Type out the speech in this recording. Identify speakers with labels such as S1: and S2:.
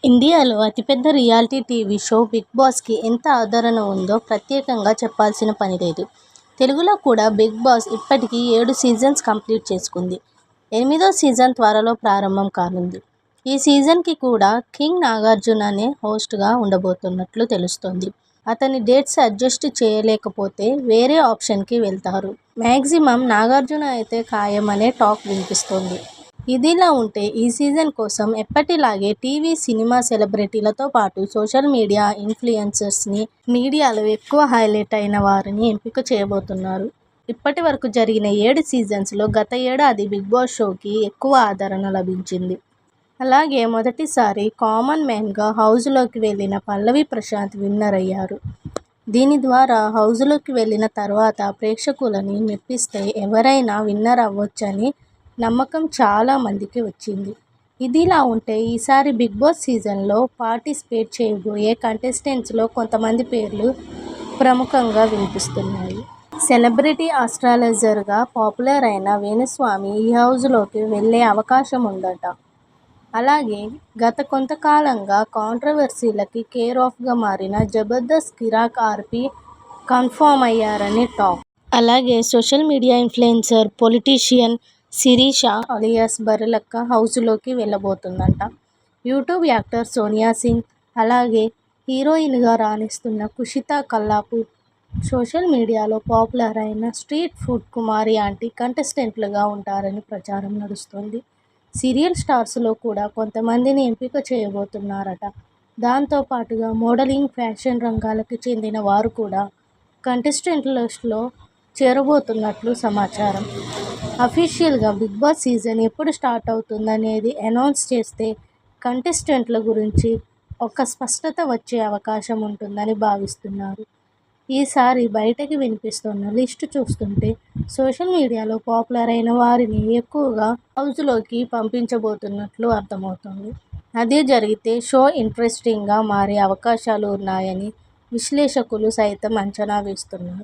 S1: ఇండియాలో అతిపెద్ద reality TV show 'big బాస్'కి ఎంత ఆదరణ ఉందో ప్రత్యేకంగా చెప్పాల్సిన పని లేదు. తెలుగులో కూడా 'బిగ్ బాస్' ఇప్పటికి 7 సీజన్స్ కంప్లీట్ చేసుకుంది. 8వ సీజన్ త్వరలో ప్రారంభం కానుంది. ఈ సీజన్కి కూడా కింగ్ నాగార్జుననే హోస్ట్గా ఉండబోతున్నట్లు తెలుస్తోంది. అతని డేట్స్ అడ్జస్ట్ చేయలేకపోతే వేరే ఆప్షన్కి వెళ్తారు. మ్యాక్సిమమ్ నాగార్జున అయితే ఖాయమనే టాక్ వినిపిస్తోంది. ఇదిలా ఉంటే ఈ సీజన్ కోసం ఎప్పటిలాగే టీవీ, సినిమా సెలబ్రిటీలతో పాటు సోషల్ మీడియా ఇన్ఫ్లుయెన్సర్స్ని, మీడియాలో ఎక్కువ హైలైట్ అయిన వారిని ఎంపిక చేయబోతున్నారు. ఇప్పటి వరకు జరిగిన 7 సీజన్స్లో గత ఏడాది 'బిగ్ బాస్' షోకి ఎక్కువ ఆదరణ లభించింది. అలాగే మొదటిసారి కామన్ మ్యాన్గా హౌస్లోకి వెళ్లిన పల్లవి ప్రశాంత్ విన్నర్ అయ్యారు. దీని ద్వారా హౌస్లోకి వెళ్లిన తర్వాత ప్రేక్షకులని మెప్పిస్తే ఎవరైనా విన్నర్ అవ్వొచ్చని నమ్మకం చాలా మందికి వచ్చింది. ఇదిలా ఉంటే ఈసారి 'బిగ్ బాస్' సీజన్లో పార్టిసిపేట్ చేయబోయే కంటెస్టెంట్స్లో కొంతమంది పేర్లు ప్రముఖంగా వినిపిస్తున్నాయి. సెలబ్రిటీ ఆస్ట్రాలజర్గా పాపులర్ అయిన వేణుస్వామి ఈ హౌస్లోకి వెళ్లే అవకాశం ఉందట. అలాగే గత కొంతకాలంగా కాంట్రవర్సీలకి కేర్ ఆఫ్గా మారిన జబర్దస్త్ కిరాక్ ఆర్పీ కన్ఫర్మ్ అయ్యారని టాక్. అలాగే social media influencer, politician Sirisha alias Barrelakka హౌస్లోకి వెళ్లబోతుందట. యూట్యూబ్ యాక్టర్ సోనియా సింగ్, అలాగే హీరోయిన్గా రాణిస్తున్న కుషితా కల్లాపూర్, సోషల్ మీడియాలో పాపులర్ అయిన స్ట్రీట్ ఫుడ్ కుమారి ఆంటీ కంటెస్టెంట్లుగా ఉంటారని ప్రచారం నడుస్తోంది. సీరియల్ స్టార్స్లో కూడా కొంతమందిని ఎంపిక చేయబోతున్నారట. దాంతో పాటుగా మోడలింగ్, ఫ్యాషన్ రంగాలకు చెందిన వారు కూడా కంటెస్టెంట్ లిస్టులో చేరబోతున్నట్లు సమాచారం. అఫీషియల్గా 'బిగ్ బాస్' సీజన్ ఎప్పుడు స్టార్ట్ అవుతుందనేది అనౌన్స్ చేస్తే కంటెస్టెంట్ల గురించి ఒక స్పష్టత వచ్చే అవకాశం ఉంటుందని భావిస్తున్నారు. ఈసారి బయటకి వినిపిస్తున్న లిస్టు చూస్తుంటే సోషల్ మీడియాలో పాపులర్ అయిన వారిని ఎక్కువగా హౌస్లోకి పంపించబోతున్నట్లు అర్థమవుతోంది. అదే జరిగితే షో ఇంట్రెస్టింగ్గా మారే అవకాశాలు ఉన్నాయని విశ్లేషకులు సైతం అంచనా వేస్తున్నారు.